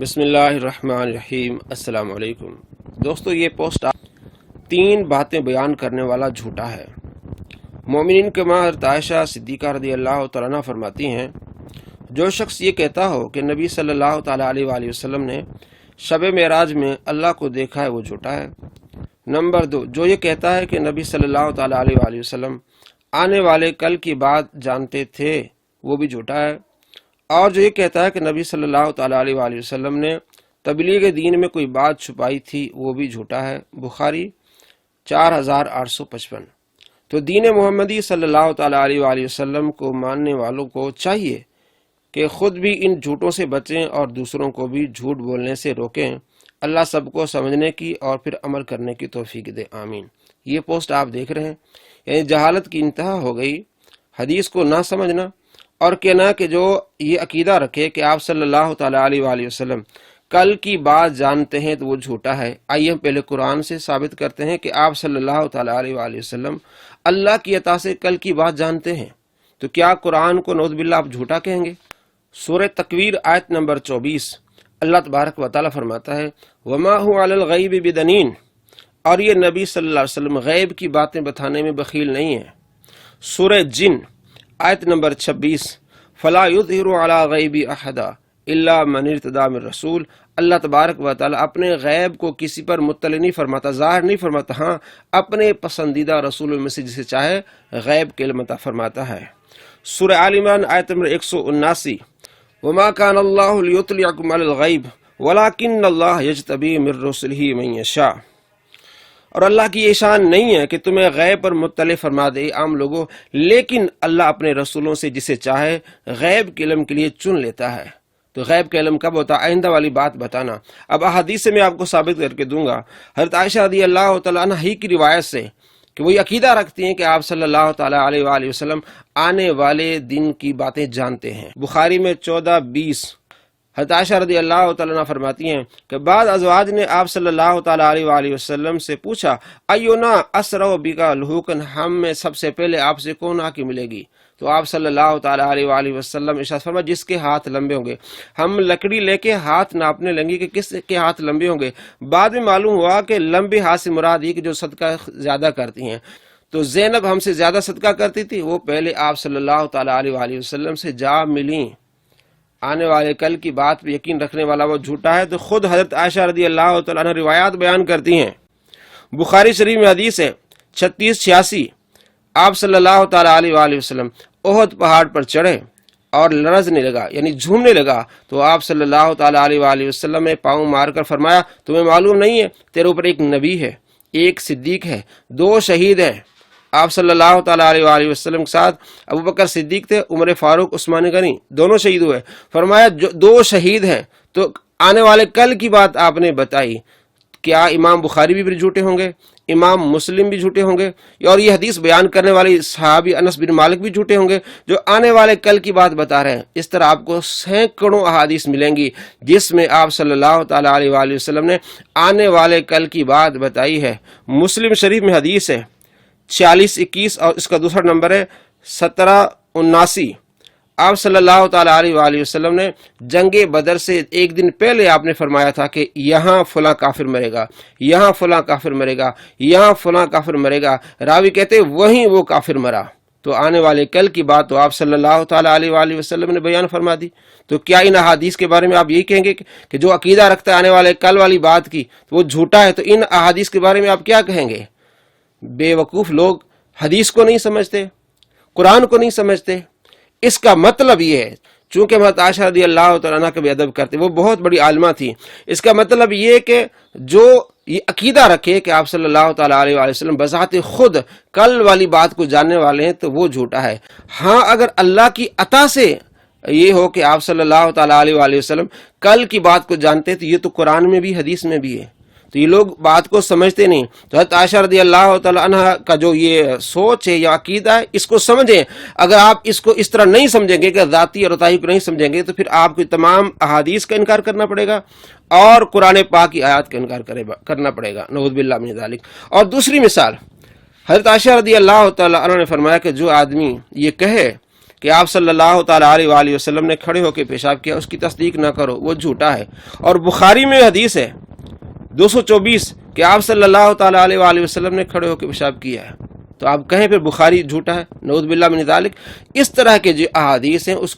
بسم اللہ الرحمن الرحیم۔ السلام علیکم دوستو، یہ پوسٹ 3 باتیں بیان کرنے والا جھوٹا ہے۔ مومنین کے ماں حضرت عائشہ صدیقہ رضی اللہ تعالیٰ عنہ فرماتی ہیں، جو شخص یہ کہتا ہو کہ نبی صلی اللہ تعالیٰ علیہ وآلہ وسلم نے شب معراج میں اللہ کو دیکھا ہے، وہ جھوٹا ہے۔ نمبر 2، جو یہ کہتا ہے کہ نبی صلی اللہ تعالیٰ علیہ وآلہ وسلم آنے والے کل کی بات جانتے تھے، وہ بھی جھوٹا ہے۔ اور جو یہ کہتا ہے کہ نبی صلی اللہ تعالیٰ علیہ وآلہ وسلم نے تبلیغ دین میں کوئی بات چھپائی تھی، وہ بھی جھوٹا ہے۔ بخاری 4855۔ تو دین محمدی صلی اللہ تعالیٰ علیہ وآلہ وسلم کو ماننے والوں کو چاہیے کہ خود بھی ان جھوٹوں سے بچیں اور دوسروں کو بھی جھوٹ بولنے سے روکیں۔ اللہ سب کو سمجھنے کی اور پھر عمل کرنے کی توفیق دے، آمین۔ یہ پوسٹ آپ دیکھ رہے ہیں، یعنی جہالت کی انتہا ہو گئی، حدیث کو نہ سمجھنا اور کہنا کہ جو یہ عقیدہ رکھے کہ آپ صلی اللہ تعالیٰ علیہ وآلہ وسلم کل کی بات جانتے ہیں تو وہ جھوٹا ہے۔ آئیے ہم پہلے قرآن سے ثابت کرتے ہیں کہ آپ صلی اللہ تعالیٰ علیہ وآلہ وسلم اللہ کی عطا سے کل کی بات جانتے ہیں، تو کیا قرآن کو نعوذ باللہ آپ جھوٹا کہیں گے؟ سورہ تکویر آیت نمبر 24، اللہ تبارک و تعالیٰ فرماتا ہے، وما هو علی الغیب بدنین، اور یہ نبی صلی اللہ علیہ وسلم غیب کی باتیں بتانے میں بخیل نہیں ہے۔ سورہ جن آیت نمبر 26، فلا یظہر علی غیب احدا الا من ارتضی من رسول، اللہ تبارک و تعالیٰ اپنے غیب کو کسی پر مطلع نہیں فرماتا، ظاہر نہیں فرماتا، ہاں اپنے پسندیدہ رسولوں میں سے جسے چاہے غیب کے علم عطا فرماتا ہے۔ سورہ آل عمران آیت نمبر 179، وما کان اللہ لیطلعکم علی الغیب ولکن اللہ یجتبی من رسلہ من یشاء، اور اللہ کی یہ شان نہیں ہے کہ تمہیں غیب پر مطلع فرما دے عام لوگوں، لیکن اللہ اپنے رسولوں سے جسے چاہے غیب کے علم کے لیے چن لیتا ہے۔ تو غیب کا علم کب ہوتا ہے؟ آئندہ والی بات بتانا۔ اب احادیث سے میں آپ کو ثابت کر کے دوں گا، حضرت عائشہ رضی اللہ تعالیٰ عنہ ہی کی روایت سے، کہ وہ یہ عقیدہ رکھتی ہیں کہ آپ صلی اللہ تعالیٰ علیہ وآلہ وسلم آنے والے دن کی باتیں جانتے ہیں۔ بخاری میں 1420، حضرت عائشہ رضی اللہ تعالیٰ عنہ فرماتی ہیں کہ بعض ازواج نے آپ صلی اللہ تعالیٰ علیہ وآلہ وسلم سے پوچھا، ایونا اسرع بکا لحوقا، ہم میں سب سے پہلے آپ سے کون آ کے ملے گی؟ تو آپ صلی اللہ تعالیٰ علیہ وآلہ وسلم ارشاد فرمایا، جس کے ہاتھ لمبے ہوں گے۔ ہم لکڑی لے کے ہاتھ ناپنے لگیں کہ کس کے ہاتھ لمبے ہوں گے۔ بعد میں معلوم ہوا کہ لمبے ہاتھ سے مراد یہ کہ جو صدقہ زیادہ کرتی ہیں۔ تو زینب ہم سے زیادہ صدقہ کرتی تھی، وہ پہلے آپ صلی اللہ تعالیٰ علیہ وآلہ وسلم سے جا ملیں۔ آنے والے کل کی بات پہ یقین رکھنے والا وہ جھوٹا ہے۔ تو خود حضرت عائشہ رضی اللہ تعالیٰ عنہ روایات بیان کرتی ہیں۔ بخاری شریف میں حدیث ہے 3686، آپ صلی اللہ تعالیٰ علیہ وآلہ وسلم احد پہاڑ پر چڑھے اور لرزنے لگا، یعنی جھومنے لگا، تو آپ صلی اللہ تعالیٰ علیہ وآلہ وسلم نے پاؤں مار کر فرمایا، تمہیں معلوم نہیں ہے تیرے اوپر ایک نبی ہے، ایک صدیق ہے، 2 شہید ہیں۔ آپ صلی اللہ تعالیٰ علیہ وآلہ وسلم کے ساتھ ابو بکر صدیق تھے، عمر فاروق، عثمان غنی، دونوں شہید ہوئے۔ فرمایا جو 2 شہید ہیں، تو آنے والے کل کی بات آپ نے بتائی۔ کیا امام بخاری بھی جھوٹے ہوں گے؟ امام مسلم بھی جھوٹے ہوں گے؟ اور یہ حدیث بیان کرنے والی صحابی انس بن مالک بھی جھوٹے ہوں گے، جو آنے والے کل کی بات بتا رہے ہیں؟ اس طرح آپ کو سینکڑوں احادیث ملیں گی جس میں آپ صلی اللہ تعالیٰ علیہ وآلہ وسلم نے آنے والے کل کی بات بتائی ہے۔ مسلم شریف میں حدیث ہے 4621، اور اس کا دوسرا نمبر ہے 1779۔ آپ صلی اللہ تعالیٰ علیہ وآلہ وسلم نے جنگ بدر سے ایک دن پہلے آپ نے فرمایا تھا کہ یہاں فلاں کافر مرے گا، یہاں فلاں کافر مرے گا، یہاں فلاں کافر مرے گا۔ راوی کہتے وہیں وہ کافر مرا۔ تو آنے والے کل کی بات تو آپ صلی اللہ تعالیٰ علیہ وآلہ وسلم نے بیان فرما دی۔ تو کیا ان احادیث کے بارے میں آپ یہی کہیں گے کہ جو عقیدہ رکھتا ہے آنے والے کل والی بات کی تو وہ جھوٹا ہے؟ تو ان احادیث کے بارے میں آپ کیا کہیں گے؟ بے وقوف لوگ حدیث کو نہیں سمجھتے، قرآن کو نہیں سمجھتے۔ اس کا مطلب یہ ہے، چونکہ حضرت عائشہ رضی اللہ تعالیٰ عنہ کا بھی ادب کرتے، وہ بہت بڑی عالمہ تھی، اس کا مطلب یہ کہ جو یہ عقیدہ رکھے کہ آپ صلی اللہ تعالیٰ علیہ وآلہ وسلم بذات خود کل والی بات کو جاننے والے ہیں تو وہ جھوٹا ہے۔ ہاں اگر اللہ کی عطا سے یہ ہو کہ آپ صلی اللہ تعالیٰ علیہ وآلہ وسلم کل کی بات کو جانتے، تو یہ تو قرآن میں بھی حدیث میں بھی ہے۔ تو یہ لوگ بات کو سمجھتے نہیں۔ تو حضرت عائشہ رضی اللہ تعالیٰ عنہ کا جو یہ سوچ ہے یا عقیدہ ہے، اس کو سمجھیں۔ اگر آپ اس کو اس طرح نہیں سمجھیں گے کہ ذاتی اور عطائی کو نہیں سمجھیں گے، تو پھر آپ کو تمام احادیث کا انکار کرنا پڑے گا اور قرآن پاک کی آیات کا انکار کرنا پڑے گا، نعوذ باللہ من ذالک۔ اور دوسری مثال، حضرت عائشہ رضی اللہ تعالیٰ عنہ نے فرمایا کہ جو آدمی یہ کہے کہ آپ صلی اللہ تعالیٰ علیہ وآلہ وسلم نے کھڑے ہو کے پیشاب کیا، اس کی تصدیق نہ کرو، وہ جھوٹا ہے۔ اور بخاری میں حدیث ہے 224 کہ آپ صلی اللہ تعالیٰ علیہ وآلہ وسلم نے کھڑے ہو کے پیشاب کیا ہے، تو آپ کہیں پھر بخاری جھوٹا ہے، نعوذ باللہ من ذالک۔ اس طرح کے جو احادیث ہیں اس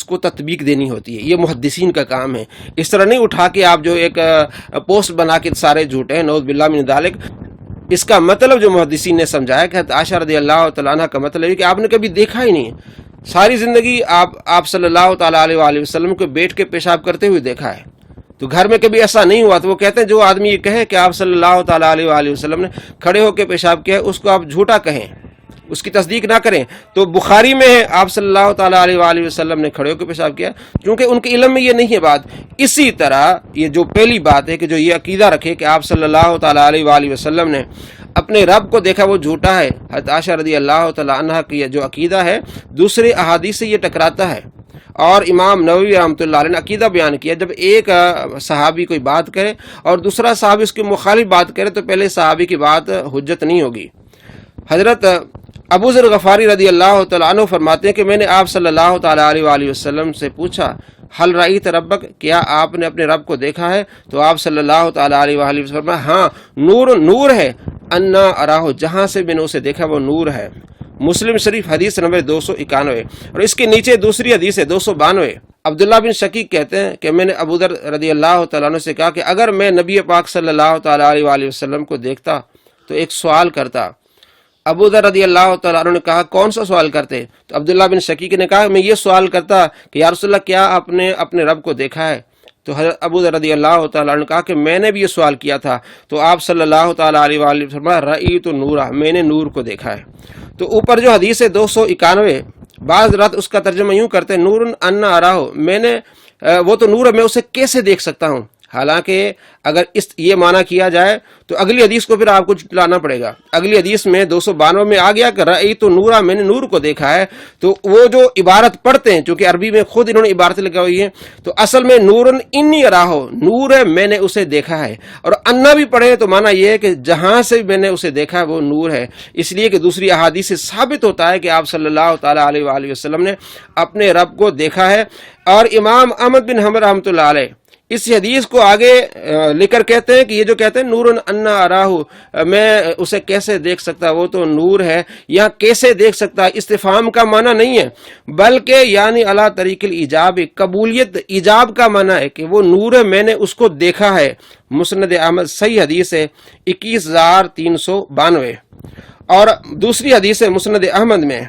کو تطبیق دینی ہوتی ہے، یہ محدثین کا کام ہے۔ اس طرح نہیں اٹھا کے آپ جو ایک پوسٹ بنا کے سارے جھوٹے ہیں، نعوذ باللہ من ذالک۔ اس کا مطلب جو محدثین نے سمجھایا کہ حضرت عائشہ رضی اللہ تعالیٰ عنہ کا مطلب ہے کہ آپ نے کبھی دیکھا ہی نہیں، ساری زندگی آپ صلی اللہ تعالیٰ علیہ وآلہ وسلم کو بیٹھ کے پیشاب کرتے ہوئے دیکھا ہے، تو گھر میں کبھی ایسا نہیں ہوا۔ تو وہ کہتے ہیں جو آدمی یہ کہے کہ آپ صلی اللہ تعالیٰ علیہ وآلہ وسلم نے کھڑے ہو کے پیشاب کیا ہے، اس کو آپ جھوٹا کہیں، اس کی تصدیق نہ کریں۔ تو بخاری میں ہے آپ صلی اللہ تعالیٰ علیہ وآلہ وسلم نے کھڑے ہو کے پیشاب کیا، کیونکہ ان کے علم میں یہ نہیں ہے بات۔ اسی طرح یہ جو پہلی بات ہے کہ جو یہ عقیدہ رکھے کہ آپ صلی اللہ تعالیٰ علیہ وآلہ وسلم نے اپنے رب کو دیکھا، وہ جھوٹا ہے۔ حضرت عائشہ رضی اللہ تعالیٰ عنہ کی جو عقیدہ ہے دوسرے احادیث سے یہ ٹکراتا ہے۔ اور امام نووی رحمۃ اللہ علیہ نے عقیدہ بیان کیا، جب ایک صحابی کوئی بات کرے اور دوسرا صحابی اس کی مخالف بات کرے تو پہلے صحابی کی بات حجت نہیں ہوگی۔ حضرت ابو ذر غفاری رضی اللہ تعالیٰ عنہ فرماتے ہیں کہ میں نے آپ صلی اللہ تعالیٰ علیہ وآلہ وسلم سے پوچھا، حل رأیت ربک، کیا آپ نے اپنے رب کو دیکھا ہے؟ تو آپ صلی اللہ تعالیٰ علیہ وآلہ وسلم فرمایا، ہاں، نور ہے، انا اراہ، جہاں سے میں نے اسے دیکھا وہ نور ہے۔ مسلم شریف حدیث نمبر 291، اور اس کے نیچے دوسری حدیث ہے 292۔ عبداللہ بن شقیق کہتے ہیں کہ میں نے ابو ذر رضی اللہ تعالیٰ عنہ سے کہا کہ اگر میں نبی پاک صلی اللہ تعالیٰ علیہ وآلہ وسلم کو دیکھتا تو ایک سوال کرتا۔ ابو ذر رضی اللہ تعالیٰ عنہ نے کہا کون سا سوال کرتے؟ تو عبداللہ بن شقیق نے کہا میں یہ سوال کرتا کہ یا رسول اللہ کیا آپ نے اپنے رب کو دیکھا ہے؟ تو حضرت ابو ذر رضی اللہ تعالیٰ عنہ نے کہا کہ میں نے بھی یہ سوال کیا تھا، تو آپ صلی اللہ تعالیٰ علیہ وآلہ وسلم رأیت نورا، میں نے نور کو دیکھا ہے۔ تو اوپر جو حدیث ہے 291، بعض رات اس کا ترجمہ یوں کرتے ہیں، نور انا اراہ، میں نے وہ تو نور ہے، میں اسے کیسے دیکھ سکتا ہوں؟ حالانکہ اگر یہ معنی کیا جائے تو اگلی حدیث کو پھر آپ کو لانا پڑے گا۔ اگلی حدیث میں 292 میں آ گیا کہ رأیت نورا، میں نے نور کو دیکھا ہے۔ تو وہ جو عبارت پڑھتے ہیں، چونکہ عربی میں خود انہوں نے عبارتیں لگائی ہوئی ہیں، تو اصل میں نورن انی اراہ، نور ہے میں نے اسے دیکھا ہے، اور انا بھی پڑھے تو معنی یہ ہے کہ جہاں سے میں نے اسے دیکھا ہے وہ نور ہے۔ اس لیے کہ دوسری احادیث سے ثابت ہوتا ہے کہ آپ صلی اللہ تعالیٰ علیہ وآلہ وسلم نے اپنے رب کو دیکھا ہے۔ اور امام احمد بن حنبل رحمۃ اللہ علیہ اس حدیث کو آگے لے کر کہتے ہیں کہ یہ جو کہتے ہیں نور انا اراہ، میں اسے کیسے دیکھ سکتا، وہ تو نور ہے، یہاں کیسے دیکھ سکتا استفہام کا معنی نہیں ہے، بلکہ یعنی علی طریق الایجاب، قبولیت ایجاب کا معنی ہے کہ وہ نور ہے، میں نے اس کو دیکھا ہے۔ مسند احمد صحیح حدیث ہے 21392۔ اور دوسری حدیث ہے مسند احمد میں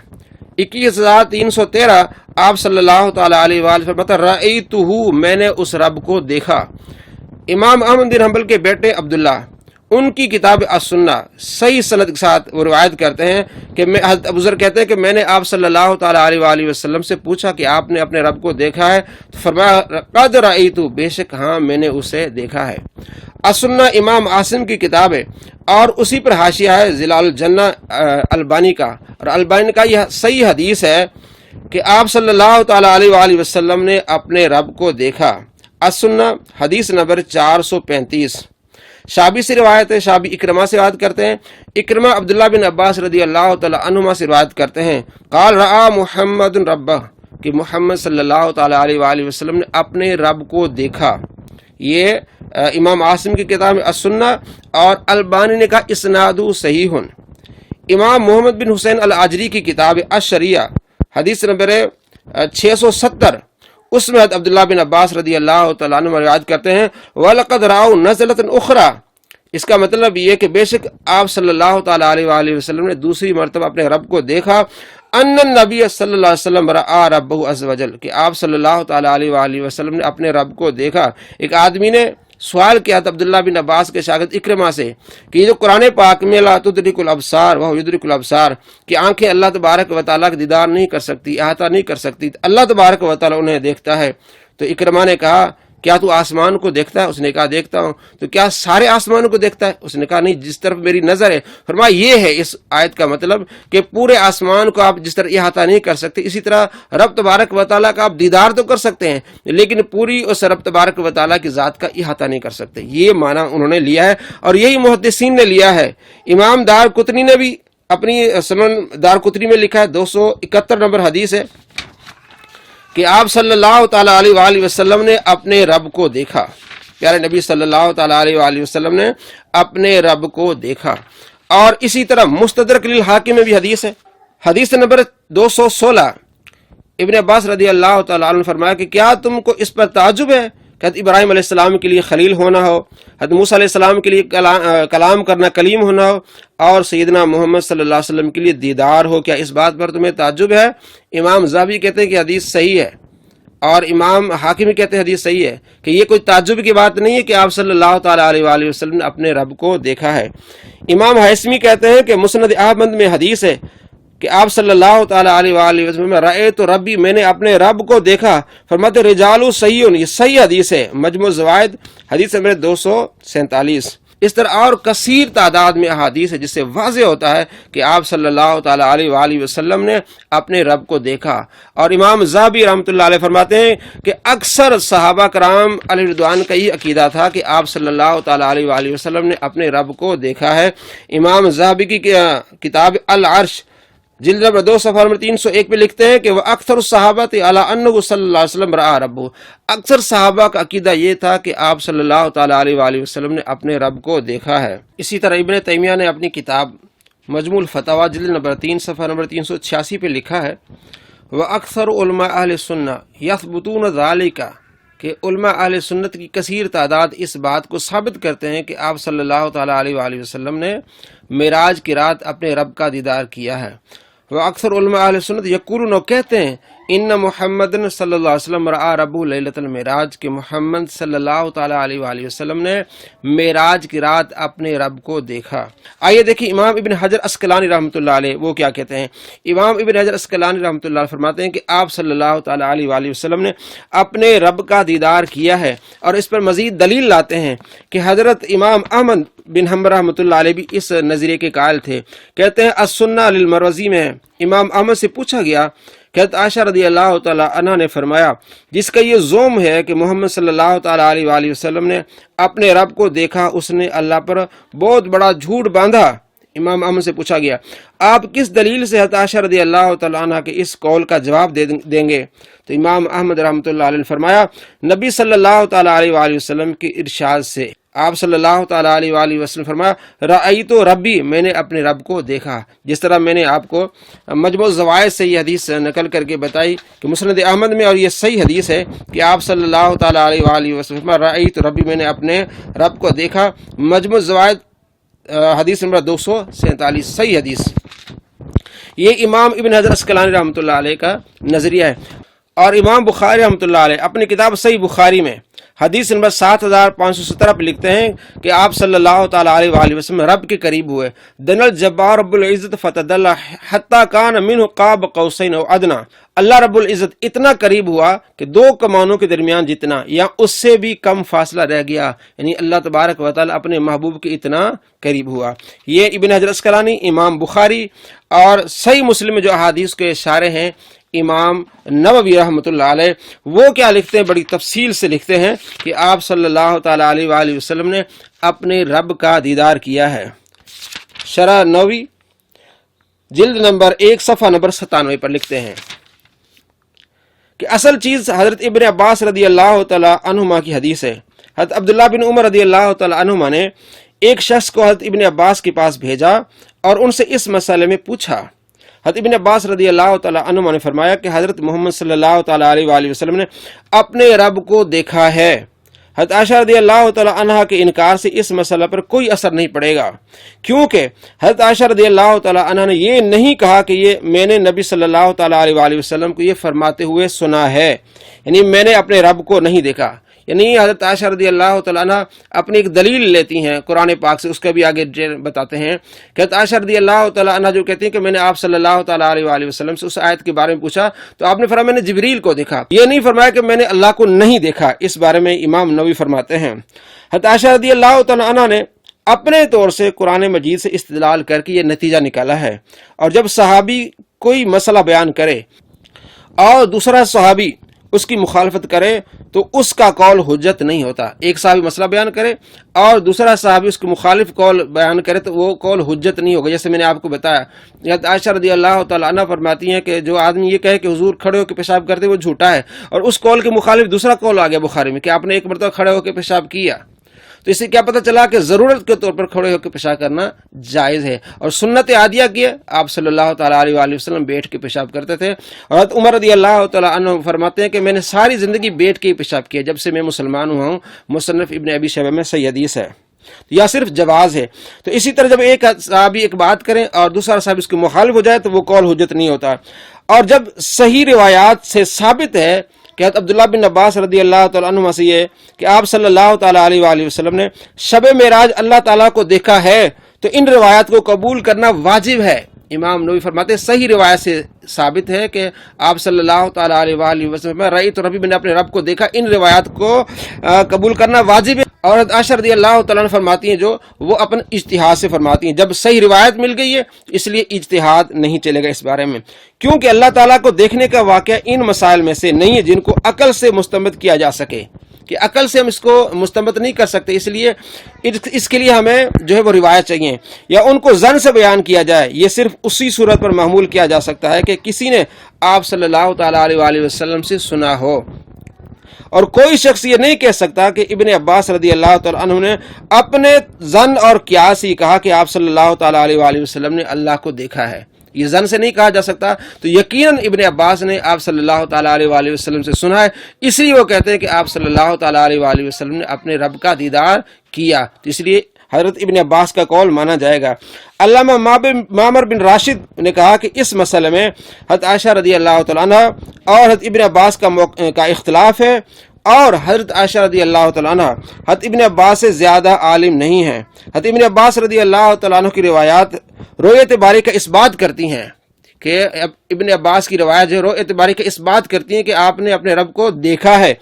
21313، آپ صلی اللہ تعالیٰ علیہ وآلہ وسلم رأیتہ، میں نے اس رب کو دیکھا۔ امام احمد بن حنبل کے بیٹے عبداللہ، ان کی کتاب السنہ صحیح سند کے ساتھ وہ روایت کرتے ہیں کہ حضرت ابو ذر کہتے ہیں کہ میں نے آپ صلی اللہ تعالیٰ علیہ وآلہ وسلم سے پوچھا کہ آپ نے اپنے رب کو دیکھا ہے؟ تو فرمایا قد رأیتہ، بے شک ہاں میں نے اسے دیکھا ہے۔ السنہ امام عاصم کی کتاب ہے، اور اسی پر حاشیہ ہے ظلال الجنہ البانی کا، اور البانی کا یہ صحیح حدیث ہے کہ آپ صلی اللہ تعالیٰ علیہ وآلہ وسلم نے اپنے رب کو دیکھا۔ السنہ حدیث نمبر 435۔ شابی سے روایت ہے، شابی اکرمہ سے روایت کرتے ہیں، اکرمہ عبداللہ بن عباس رضی اللہ تعالیٰ عنہما سے روایت کرتے ہیں، قال رأى محمد ربہ، کہ محمد صلی اللہ تعالیٰ علیہ وآلہ وسلم نے اپنے رب کو دیکھا۔ یہ امام عاصم کی کتاب میں السنہ، اور البانی نے کہا اسناد صحیح۔ امام محمد بن حسین العجری کی کتاب الشریعہ حدیث نمبر 670، اس میں حضرت عبداللہ بن عباس رضی اللہ تعالیٰ عنہ روایت کرتے ہیں وَلَقَدْ رَأَوْا نَزْلَةً أُخْرَى، اس کا مطلب یہ کہ بے شک آپ صلی اللہ تعالیٰ علیہ وآلہ وسلم نے دوسری مرتبہ اپنے رب کو دیکھا۔ ان النبی صلی اللہ علیہ وسلم رأى ربہ عز وجل، کہ آپ صلی اللہ تعالیٰ علیہ وآلہ وسلم نے اپنے رب کو دیکھا۔ ایک آدمی نے سوال کیا تھا عبداللہ بن عباس کے شاگرد اکرمہ سے کہ یہ جو قرآن پاک میں لا تدرک الابصار وہو یدرک الابصار، کہ آنکھیں اللہ تبارک و تعالیٰ کا دیدار نہیں کر سکتی، احاطہ نہیں کر سکتی، اللہ تبارک و تعالیٰ انہیں دیکھتا ہے۔ تو اکرمہ نے کہا کیا تو آسمان کو دیکھتا ہے؟ اس نے کہا دیکھتا ہوں۔ تو کیا سارے آسمانوں کو دیکھتا ہے؟ اس نے کہا نہیں، جس طرف میری نظر ہے۔ فرمایا یہ ہے اس آیت کا مطلب کہ پورے آسمان کو آپ جس طرح احاطہ نہیں کر سکتے، اسی طرح رب تبارک و تعالیٰ کا آپ دیدار تو کر سکتے ہیں، لیکن پوری اس رب تبارک و تعالیٰ کی ذات کا احاطہ نہیں کر سکتے۔ یہ معنی انہوں نے لیا ہے، اور یہی محدثین نے لیا ہے۔ امام دار قطنی نے بھی اپنی سنن دار قطنی میں لکھا ہے، 271 نمبر حدیث ہے، کہ آپ صلی اللہ تعالیٰ علیہ وآلہ وسلم نے اپنے رب کو دیکھا، پیارے نبی صلی اللہ تعالیٰ علیہ وآلہ وسلم نے اپنے رب کو دیکھا۔ اور اسی طرح مستدرک للحاکم میں بھی حدیث ہے، حدیث نمبر 216، ابن عباس رضی اللہ تعالیٰ عنہ نے فرمایا کہ کیا تم کو اس پر تعجب ہے کہ حضرت ابراہیم علیہ السلام کے لیے خلیل ہونا ہو، حضرت موسیٰ علیہ السلام کے لیے کلام کرنا، کلیم ہونا ہو، اور سیدنا محمد صلی اللہ علیہ وسلم کے لیے دیدار ہو، کیا اس بات پر تمہیں تعجب ہے؟ امام ذہبی کہتے ہیں کہ حدیث صحیح ہے، اور امام حاکم کہتے ہیں حدیث صحیح ہے، کہ یہ کوئی تعجب کی بات نہیں ہے کہ آپ صلی اللہ تعالیٰ علیہ وآلہ وسلم نے اپنے رب کو دیکھا ہے۔ امام حیثمی کہتے ہیں کہ مسند احمد میں حدیث ہے کہ آپ صلی اللہ تعالیٰ علیہ وآلہ وسلم رأیت ربی، میں نے اپنے رب کو دیکھا، فرماتے رجال صحیح، یہ صحیح حدیث ہے، مجموع الزوائد حدیث نمبر 247۔ اس طرح اور کثیر تعداد میں احادیث ہے جس سے واضح ہوتا ہے کہ آپ صلی اللہ تعالیٰ علیہ وآلہ وسلم نے اپنے رب کو دیکھا۔ اور امام ذہبی رحمۃ اللہ علیہ فرماتے ہیں کہ اکثر صحابہ کرام علیہ رضوان کا یہ عقیدہ تھا کہ آپ صلی اللہ تعالیٰ علیہ وآلہ وسلم نے اپنے رب کو دیکھا ہے۔ امام ذہبی کی کتاب العرش جلد نمبر 2 صفحہ نمبر 301 پہ لکھتے ہیں کہ وہ اکثر الصحابۃ علی انہ صلی اللہ علیہ وسلم رأى ربہ، اکثر صحابہ کا عقیدہ یہ تھا کہ آپ صلی اللہ تعالیٰ علیہ وآلہ وسلم نے اپنے رب کو دیکھا ہے۔ اسی طرح ابن تیمیہ نے اپنی کتاب مجموع الفتاوی جلد نمبر 3 صفحہ نمبر 386 پہ لکھا ہے وہ اکثر علماء اہل سنہ یثبتون ذالک، کہ علماء اہل سنت کی کثیر تعداد اس بات کو ثابت کرتے ہیں کہ آپ صلی اللہ تعالیٰ علیہ وآلہ وسلم نے معراج کی رات اپنے رب کا دیدار کیا ہے۔ وہ اکثر علماء اہل سنت یقولون، کہتے ہیں ان محمد صلی اللہ علیہ وسلم رأى ربہ لیلۃ المعراج، کہ محمد صلی اللہ تعالیٰ علیہ وآلہ وسلم نے معراج کی رات اپنے رب کو دیکھا۔ آئیے دیکھیں امام ابن حجر عسقلانی رحمۃ اللہ علیہ وہ کیا کہتے ہیں۔ امام ابن حجر عسقلانی رحمۃ اللہ علیہ فرماتے ہیں کہ آپ صلی اللہ تعالیٰ علیہ وآلہ وسلم نے اپنے رب کا دیدار کیا ہے، اور اس پر مزید دلیل لاتے ہیں کہ حضرت امام احمد بن حنبل رحمۃ اللہ علیہ بھی اس نظریے کے قائل تھے۔ کہتے ہیں السنہ للمروزی میں امام احمد سے پوچھا گیا کہ حضرت عائشہ رضی اللہ تعالیٰ عنہ نے فرمایا جس کا یہ زوم ہے کہ محمد صلی اللہ تعالیٰ علیہ وآلہ وسلم نے اپنے رب کو دیکھا، اس نے اللہ پر بہت بڑا جھوٹ باندھا۔ امام احمد سے پوچھا گیا آپ کس دلیل سے حضرت عائشہ رضی اللہ تعالیٰ عنہ کے اس قول کا جواب دیں گے؟ تو امام احمد رحمۃ اللہ علیہ نے فرمایا نبی صلی اللہ تعالیٰ علیہ وآلہ وسلم کے ارشاد سے۔ آپ صلی اللہ تعالیٰ علیہ وآلہ وسلم فرمایا رأیت ربی، میں نے اپنے رب کو دیکھا۔ جس طرح میں نے آپ کو مجموع الزوائد سے یہ حدیث نقل کر کے بتائی کہ مسند احمد میں، اور یہ صحیح حدیث ہے کہ آپ صلی اللہ تعالیٰ علیہ وآلہ وسلم فرمایا رأیت ربی، میں نے اپنے رب کو دیکھا۔ مجموع الزوائد حدیث نمبر 247، صحیح حدیث۔ یہ امام ابن حجر عسقلانی رحمۃ اللہ علیہ کا نظریہ ہے۔ اور امام بخاری رحمۃ اللہ علیہ اپنی کتاب صحیح بخاری میں حدیث نمبر 7517 پہ لکھتے ہیں کہ آپ صلی اللہ تعالیٰ علیہ وآلہ وسلم رب کے قریب ہوئے، دن الجبار رب العزت فتدلى حتى كان منه قاب قوسين او ادنى، اللہ رب العزت اتنا قریب ہوا کہ دو کمانوں کے درمیان جتنا یا اس سے بھی کم فاصلہ رہ گیا، یعنی اللہ تبارک و تعالیٰ اپنے محبوب کے اتنا قریب ہوا۔ یہ ابن حجر عسقلانی، امام بخاری اور صحیح مسلم میں جو احادیث کے اشارے ہیں امام نووی رحمۃ اللہ علیہ وہ کیا لکھتے ہیں، بڑی تفصیل سے لکھتے ہیں کہ آپ صلی اللہ تعالیٰ علیہ وآلہ وسلم نے اپنے رب کا دیدار کیا ہے۔ شرح نووی جلد نمبر 1 صفحہ نمبر 97 پر لکھتے ہیں کہ اصل چیز حضرت ابن عباس رضی اللہ تعالیٰ عنہما کی حدیث ہے۔ حضرت عبداللہ بن عمر رضی اللہ تعالیٰ عنہما نے ایک شخص کو حضرت ابن عباس کے پاس بھیجا اور ان سے اس مسئلے میں پوچھا۔ حضرت ابن عباس رضی اللہ تعالیٰ عنہما نے فرمایا کہ حضرت محمد صلی اللہ تعالیٰ علیہ وآلہ وسلم نے اپنے رب کو دیکھا ہے۔ حضرت عائشہ رضی اللہ تعالیٰ عنہا کے انکار سے اس مسئلہ پر کوئی اثر نہیں پڑے گا، کیونکہ حضرت عائشہ رضی اللہ تعالیٰ عنہا نے یہ نہیں کہا کہ یہ میں نے نبی صلی اللہ تعالیٰ علیہ وآلہ وسلم کو یہ فرماتے ہوئے سنا ہے، یعنی میں نے اپنے رب کو نہیں دیکھا۔ یعنی حضرت عائشہ رضی اللہ تعالیٰ عنہ اپنی ایک دلیل لیتی ہیں قرآن پاک سے، اس کا بھی آگے بتاتے ہیں کہ حضرت عائشہ رضی اللہ تعالیٰ عنہ جو کہتی ہیں کہ میں نے آپ صلی اللہ تعالیٰ علیہ وآلہ وسلم سے اس آیت کے بارے میں پوچھا تو آپ نے فرمایا میں نے جبریل کو دیکھا، یہ نہیں فرمایا کہ میں نے اللہ کو نہیں دیکھا۔ اس بارے میں امام نووی فرماتے ہیں حضرت عائشہ رضی اللہ تعالیٰ عنہ نے اپنے طور سے قرآن مجید سے استدلال کر کے یہ نتیجہ نکالا ہے، اور جب صحابی کوئی مسئلہ بیان کرے اور دوسرا صحابی اس کی مخالفت کرے تو اس کا قول حجت نہیں ہوتا. ایک صحابی مسئلہ بیان کرے اور دوسرا صحابی اس کے مخالف قول بیان کرے تو وہ قول حجت نہیں ہوگا. جیسے میں نے آپ کو بتایا، حضرت عائشہ رضی اللہ تعالیٰ عنہ فرماتی ہیں کہ جو آدمی یہ کہے کہ حضور کھڑے ہو کے پیشاب کرتے وہ جھوٹا ہے، اور اس قول کے مخالف دوسرا قول آ گیا بخاری میں کہ آپ نے ایک مرتبہ کھڑے ہو کے پیشاب کیا، تو اس سے کیا پتہ چلا کہ ضرورت کے طور پر کھڑے ہو کے پیشاب کرنا جائز ہے. اور سنت عادیہ کی ہے، آپ صلی اللہ تعالیٰ علیہ وآلہ وسلم بیٹھ کے پیشاب کرتے تھے. اور حضرت عمر رضی اللہ تعالیٰ عنہ فرماتے ہیں کہ میں نے ساری زندگی بیٹھ کے ہی پیشاب کیا جب سے میں مسلمان ہوا ہوں. مصنف ابن ابی شیبہ میں صحیح حدیث ہے. یا صرف جواز ہے. تو اسی طرح جب ایک صحابی ایک بات کریں اور دوسرا صحابی اس کے مخالف ہو جائے تو وہ قول حجت نہیں ہوتا. اور جب صحیح روایات سے ثابت ہے کہ حضرت عبداللہ بن عباس رضی اللہ تعالیٰ عنہ سے یہ کہ آپ صلی اللہ تعالیٰ علیہ وآلہ وسلم نے شب معراج اللہ تعالیٰ کو دیکھا ہے، تو ان روایات کو قبول کرنا واجب ہے. امام نووی فرماتے ہیں صحیح روایت سے ثابت ہے کہ آپ صلی اللہ تعالیٰ علیہ وآلہ وسلم رأیت ربی، میں نے اپنے رب کو دیکھا. ان روایات کو قبول کرنا واجب ہے. اور عائشہ رضی اللہ تعالیٰ عنہ فرماتی ہیں جو وہ اپنے اجتہاد سے فرماتی ہیں جب صحیح روایت مل گئی ہے اس لیے اجتہاد نہیں چلے گا اس بارے میں، کیونکہ اللہ تعالیٰ کو دیکھنے کا واقعہ ان مسائل میں سے نہیں ہے جن کو عقل سے مستنبط کیا جا سکے، کہ عقل سے ہم اس کو مستنبط نہیں کر سکتے. اس لیے اس کے لیے ہمیں جو ہے وہ روایت چاہیے یا ان کو ظن سے بیان کیا جائے. یہ صرف اسی صورت پر محمول کیا جا سکتا ہے کہ کسی نے آپ صلی اللہ تعالیٰ علیہ وآلہ وسلم سے سنا ہو. اور کوئی شخص یہ نہیں کہہ سکتا کہ ابن عباس رضی اللہ تعالیٰ عنہ نے اپنے ظن اور قیاس ہی کہا کہ آپ صلی اللہ تعالیٰ علیہ وآلہ وسلم نے اللہ کو دیکھا ہے. یہ ظن سے نہیں کہا جا سکتا. تو یقیناً ابن عباس نے آپ صلی اللہ تعالیٰ علیہ وآلہ وسلم سے سنا ہے، اس لیے وہ کہتے ہیں کہ آپ صلی اللہ تعالیٰ علیہ وآلہ وسلم نے اپنے رب کا دیدار کیا. تو اس لیے حضرت ابن عباس کا قول مانا جائے گا. علامہ معمر بن راشد نے کہا کہ اس مسئلے میں حضرت عائشہ رضی اللہ تعالیٰ عنہ اور حضرت ابن عباس کا اختلاف ہے، اور حضرت عائشہ رضی اللہ تعالیٰ عنہ حضرت ابن عباس سے زیادہ عالم نہیں ہیں. حضرت ابن عباس رضی اللہ تعالیٰ عنہ کی روایات رؤیت باری کا اس بات کرتی ہیں کہ ابن عباس کی روایت جو رؤیت باری کا اس بات کرتی ہیں کہ آپ نے اپنے رب کو دیکھا ہے،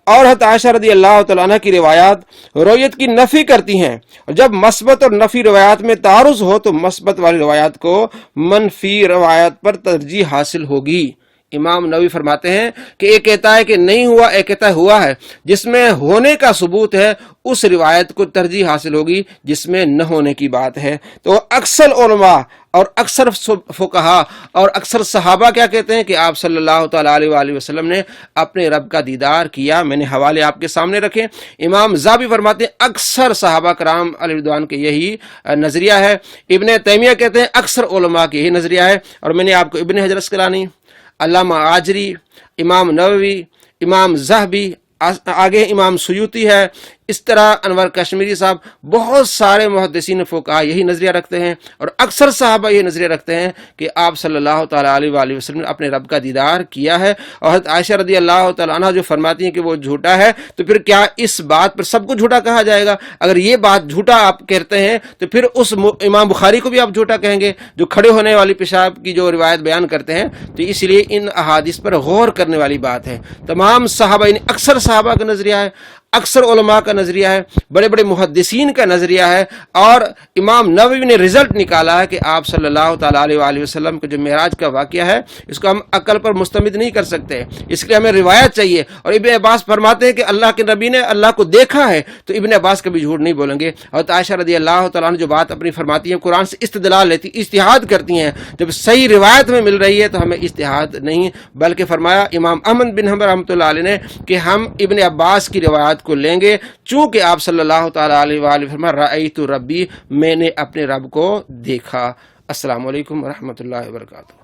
اور حضرت عائشہ رضی اللہ تعالیٰ عنہ کی روایات رؤیت کی نفی کرتی ہیں. اور جب مثبت اور نفی روایات میں تعارض ہو تو مثبت والی روایات کو منفی روایت پر ترجیح حاصل ہوگی. امام نووی فرماتے ہیں کہ ایک کہتا ہے کہ نہیں ہوا، ایک کہتا ہے ہوا ہے. جس میں ہونے کا ثبوت ہے اس روایت کو ترجیح حاصل ہوگی جس میں نہ ہونے کی بات ہے. تو اکثر علماء اور اکثر فقہا اور اکثر صحابہ کیا کہتے ہیں کہ آپ صلی اللہ تعالیٰ علیہ وآلہ وسلم نے اپنے رب کا دیدار کیا. میں نے حوالے آپ کے سامنے رکھے. امام ذہبی فرماتے ہیں اکثر صحابہ کرام علیہ رضوان کے یہی نظریہ ہے. ابن تیمیہ کہتے ہیں اکثر علماء کے یہی نظریہ ہے. اور میں نے آپ کو ابن حجر اسقلانی، علامہ آجری، امام نووی، امام ذہبی، آگے امام سیوطی ہے، اس طرح انور کشمیری صاحب، بہت سارے محدثین فقہا یہی نظریہ رکھتے ہیں، اور اکثر صحابہ یہ نظریہ رکھتے ہیں کہ آپ صلی اللہ تعالیٰ علیہ وآلہ وسلم نے اپنے رب کا دیدار کیا ہے. اور حضرت عائشہ رضی اللہ تعالیٰ عنہ جو فرماتی ہیں کہ وہ جھوٹا ہے، تو پھر کیا اس بات پر سب کو جھوٹا کہا جائے گا؟ اگر یہ بات جھوٹا آپ کہتے ہیں تو پھر اس امام بخاری کو بھی آپ جھوٹا کہیں گے جو کھڑے ہونے والی پیشاب کی جو روایت بیان کرتے ہیں. تو اس لیے ان احادیث پر غور کرنے والی بات ہے. تمام صحابہ، یعنی اکثر صحابہ کا نظریہ ہے، اکثر علماء کا نظریہ ہے، بڑے بڑے محدثین کا نظریہ ہے. اور امام نووی نے رزلٹ نکالا ہے کہ آپ صلی اللہ تعالیٰ علیہ وآلہ وسلم کا جو معراج کا واقعہ ہے اس کو ہم عقل پر مستند نہیں کر سکتے، اس کے لیے ہمیں روایت چاہیے. اور ابن عباس فرماتے ہیں کہ اللہ کے نبی نے اللہ کو دیکھا ہے، تو ابن عباس کبھی جھوٹ نہیں بولیں گے. اور عائشہ رضی اللہ تعالیٰ عنہ جو بات اپنی فرماتی ہیں قرآن سے استدلال لیتی، اجتہاد کرتی ہیں، جب صحیح روایت میں مل رہی ہے تو ہمیں اجتہاد نہیں، بلکہ فرمایا امام احمد بن حنبل رحمۃ اللہ علیہ نے کہ ہم ابن عباس کی روایت کو لیں گے، چونکہ آپ صلی اللہ تعالیٰ علیہ وآلہ وسلم رأیت ربی، میں نے اپنے رب کو دیکھا. السلام علیکم ورحمۃ اللہ وبرکاتہ.